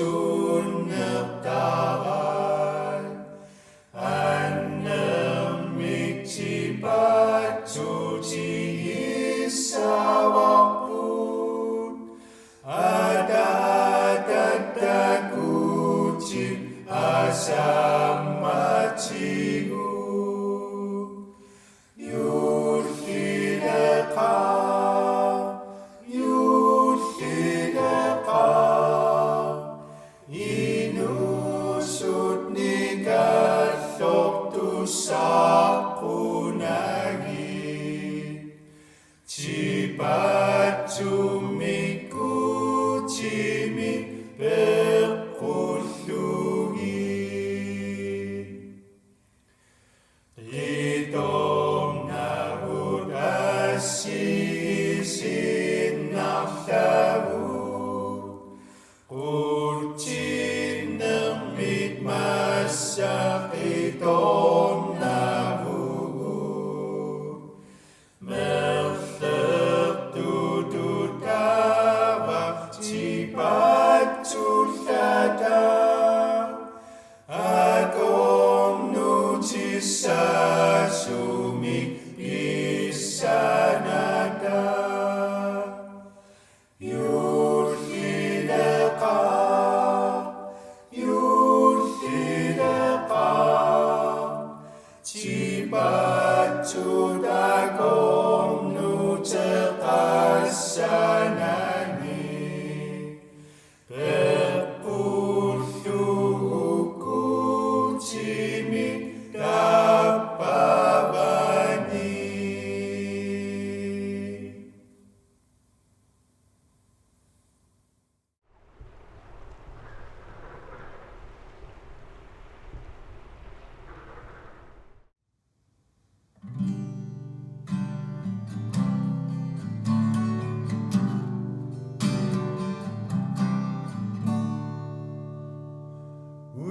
sunaptaran annemik cipat suci isawapun ada kucing asam macigu cipat cumiku cimi berkulungi Ritong nahut asisin naktahu Kurcin nemit masak itong nahu sa sumik isanada yurhidaka cipat cudagong nu cekasanani berpuluhku cimik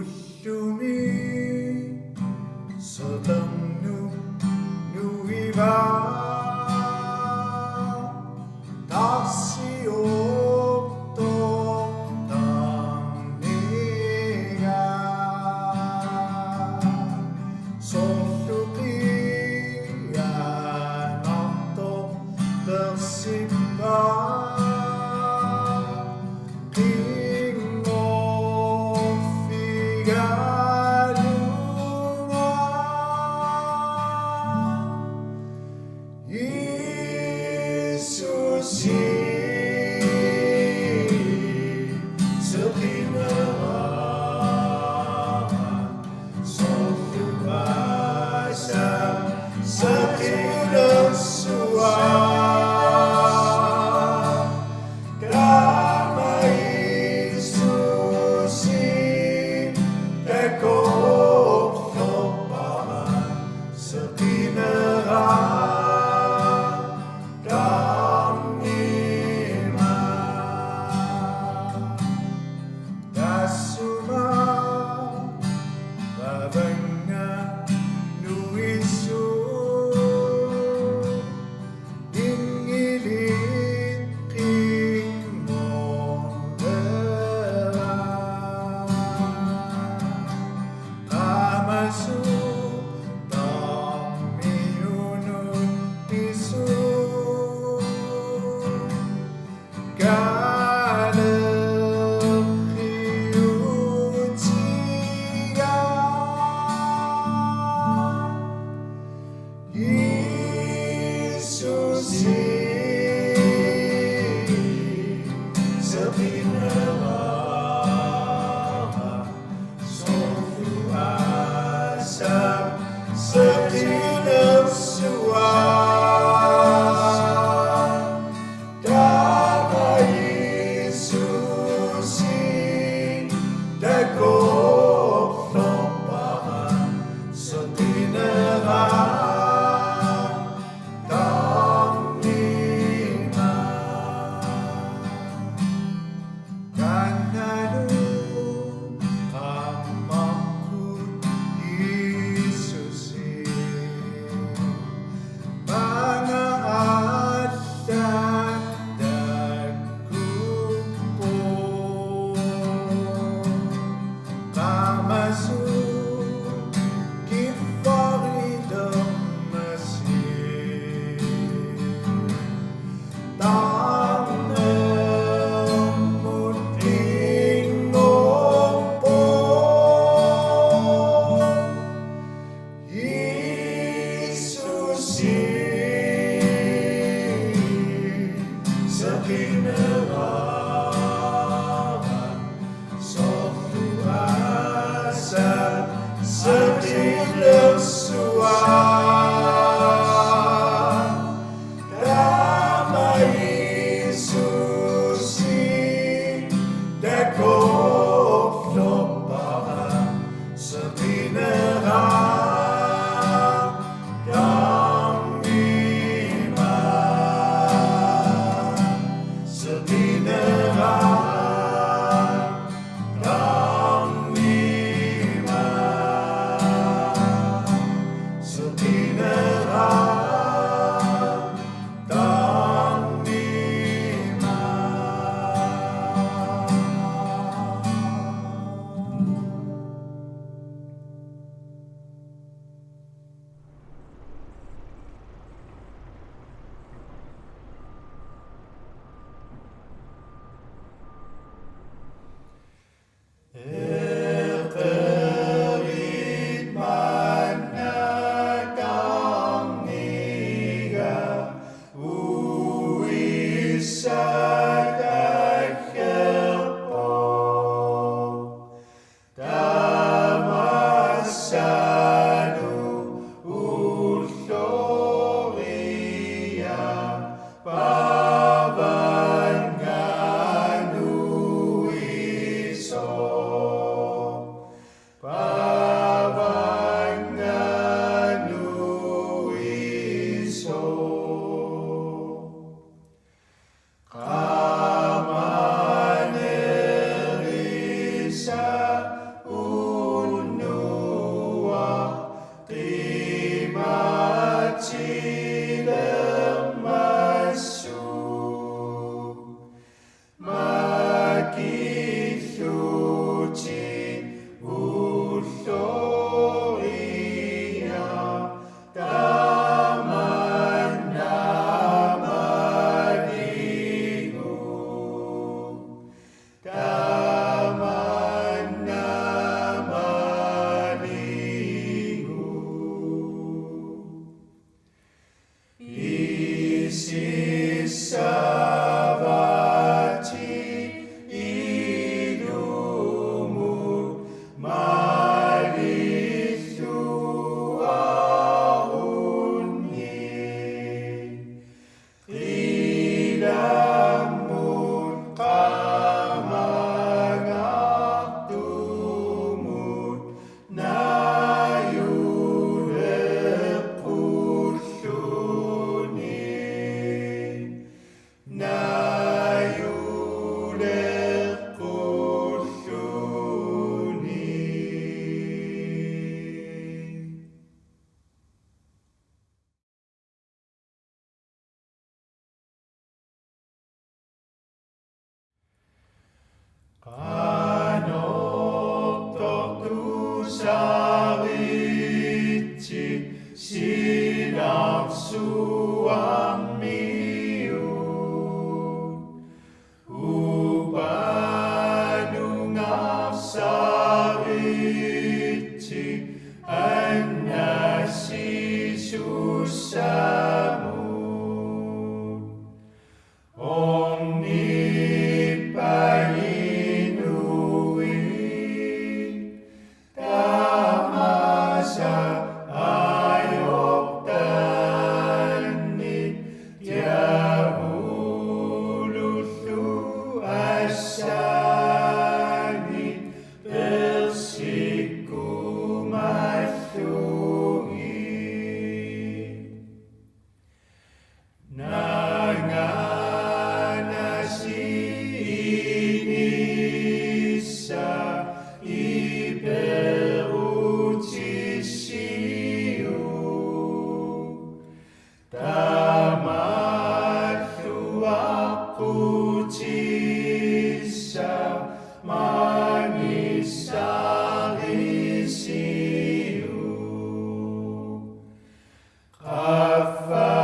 Ushumi Sultan Nuiva Dashi Okto Tanega Sofia Nato tersimpan menerang suatu asa seperti lesuan damai susi dekok loparan seperti nerang yang iman seperti nerang yang iman seperti nerang yang Erterit manakang niga uisadak kepo damasanu uloria pavanganu iso pavanganu iso kamanerisa unua timaci lemasu makisuci uloria tamanamadigu isi savati idumu malithu ahunni Qidamun kamangaktumut nayulekushuni Kanok tu sariti sinak suamiu upanungaf sariti anasi susamu omnipainui tamasa ayok tani tiahuluthu asani persiku mathui nanganasi inisa iperucisiu tamathu aku cisa manisarisiu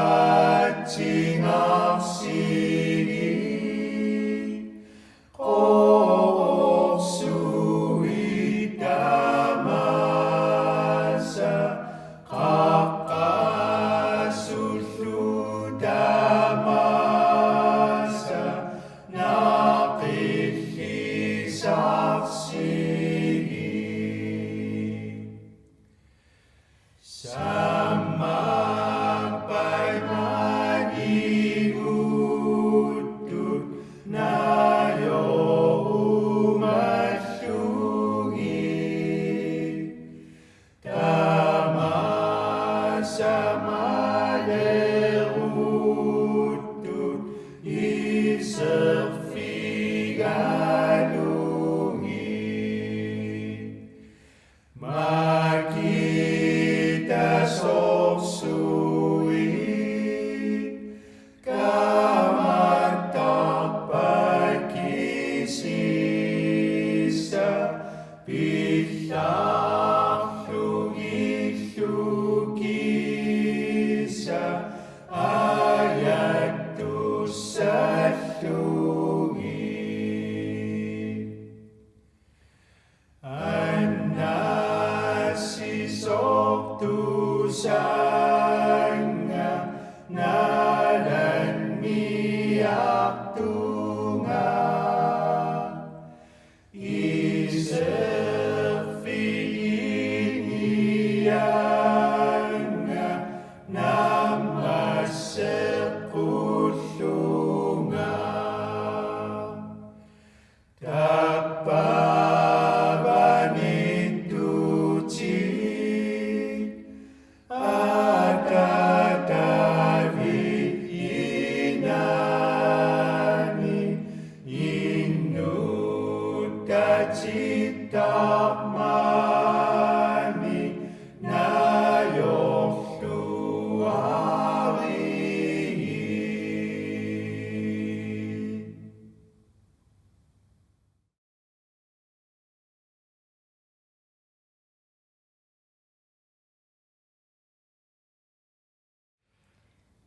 kafati ngafsini koksui damasa kakasuthu damasa sepi galungi makita sok suwi kamatak pagi sisa bitak lugisa ayat sadungi anasi sok tusanga nalan miak tunga isefinianga namasekulunga tapabanituci atatavi inani inutacitak mani nayok tuari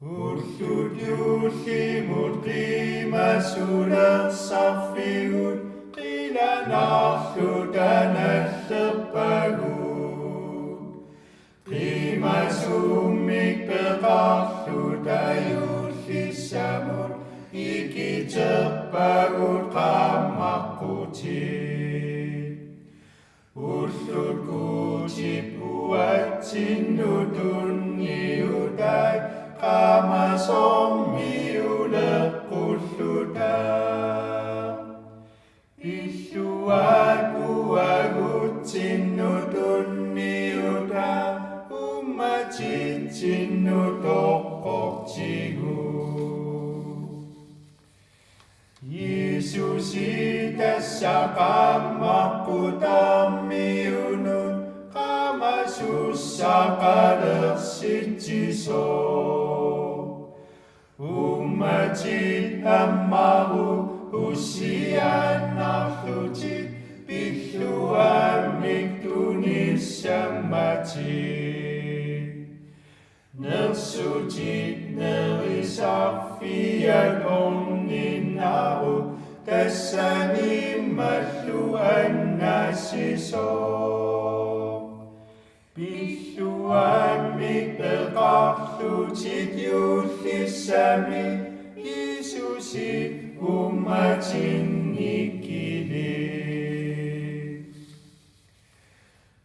Urtud yuhimut qimasulah safiut qila nahdu dan sepagut qimasumik peqahdu dayusi samut iki cepagut qamak kucit Urtud kucip uat cinudun niudai kama sommi ulekusuda isuat uagut cinudun niuda umacit cinudokok cigu Yesus itasakam kutamiunun kama susah kadek siciso umacit amahu usia nafsucit bihluamik tunis macit nafsucit nerisafiat omninau tasani mahluan nasiso Bisuamik berkaksucit yulisami Yesusit umacin ikili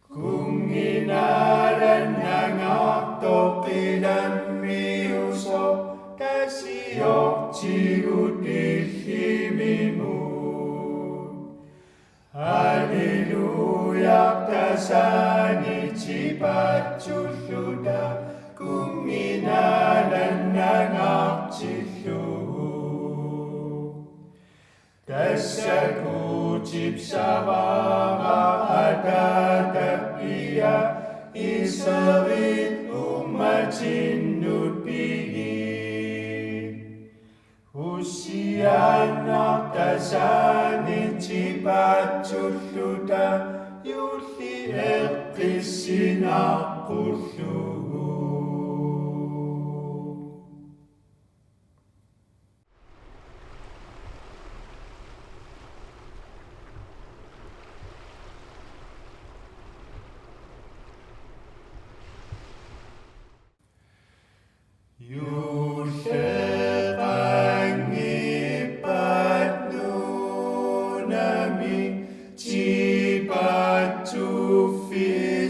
Kunginaran nangak tokidan miuso Kasiyok ciudihimimu Haleluya tasani cipat sudah kuminalan nangak cisu Tasaku cipsawara ada tapia isarit umacin nutpigi Usiana tasani cipat sudah Yuli ekisina kursuhu Yusepangipat nunami cipat sufficini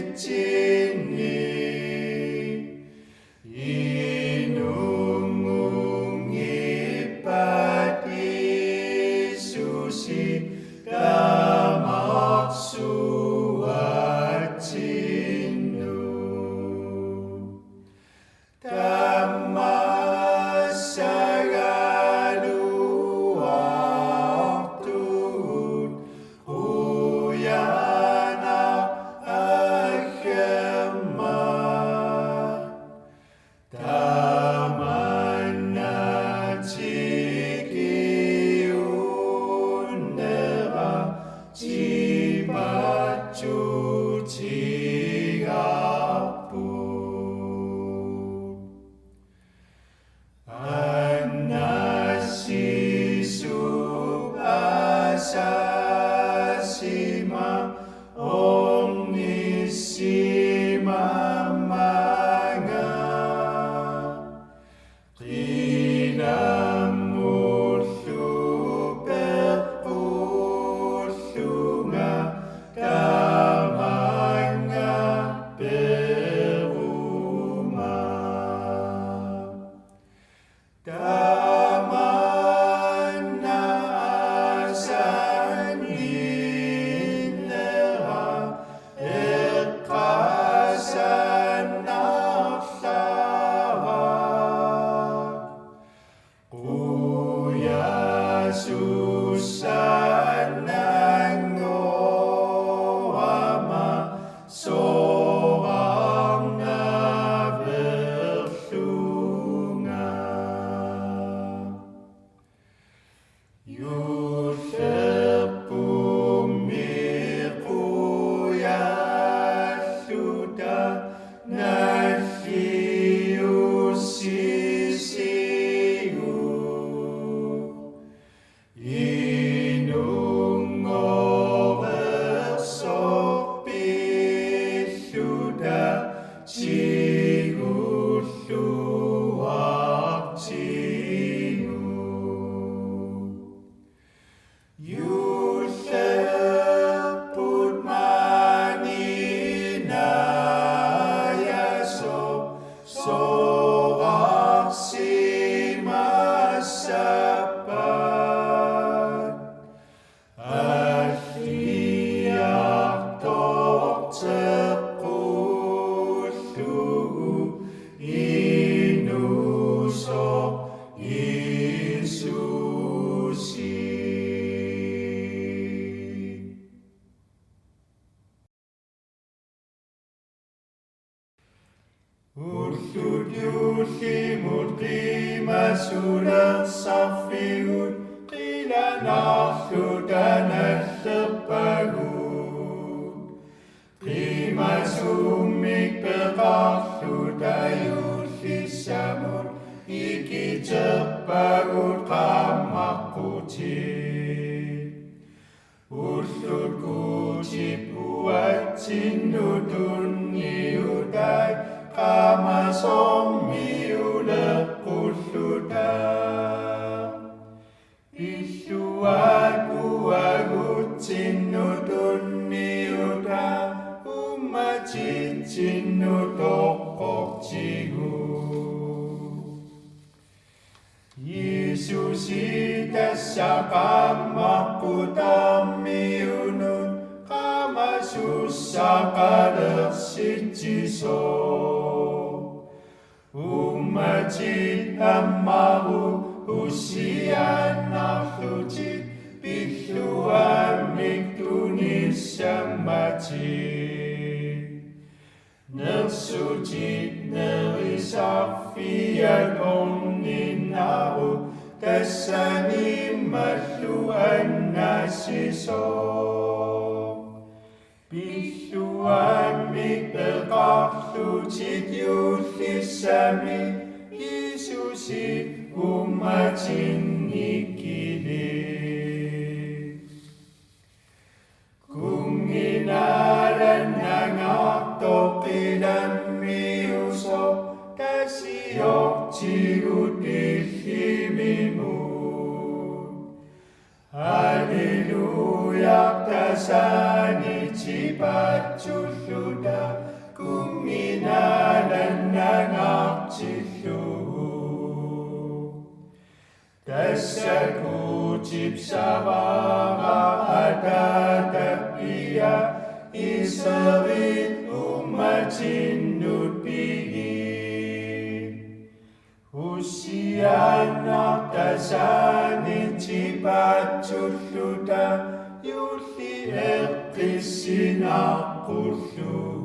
Yullepumiquya suda nasiusisiu inungoversopissuda cigulluakciu Yulleput maninaya soraksimasapat Ahliak tokcekullu inusok Yesusi Urtud yuhlimut qimasuna safiut qila nahludan al-sepagut qimasumik peqahluda yuhlisamut iki cepagut qamakucit Urtud kucip uat sinudun niudai Kama sommiu lekulluda Isuatu agutsinnu tunniuda Umacitsinnu tokkokcigu Yesus tässä kammakku tammiunun Kama sussa kadeksitjiso Umacit ammahu usian nahlucit Pihluan miktunis samacit Nersucit nerisafiat onninau Tässä nimmatluan nasiso Pihluan mikpelqahlucit yuhlisami Yesusi umacin nikili Kunginalan nangaktoqilan miuso Tasiok ciutihimimu Haleluya tasani cipaculuda Kunginalan nangakcilu Tässä kucip savara adatapia Isarit umacinnut pigi Usianak tasani cipaculuda Yulli eqqisin aqullu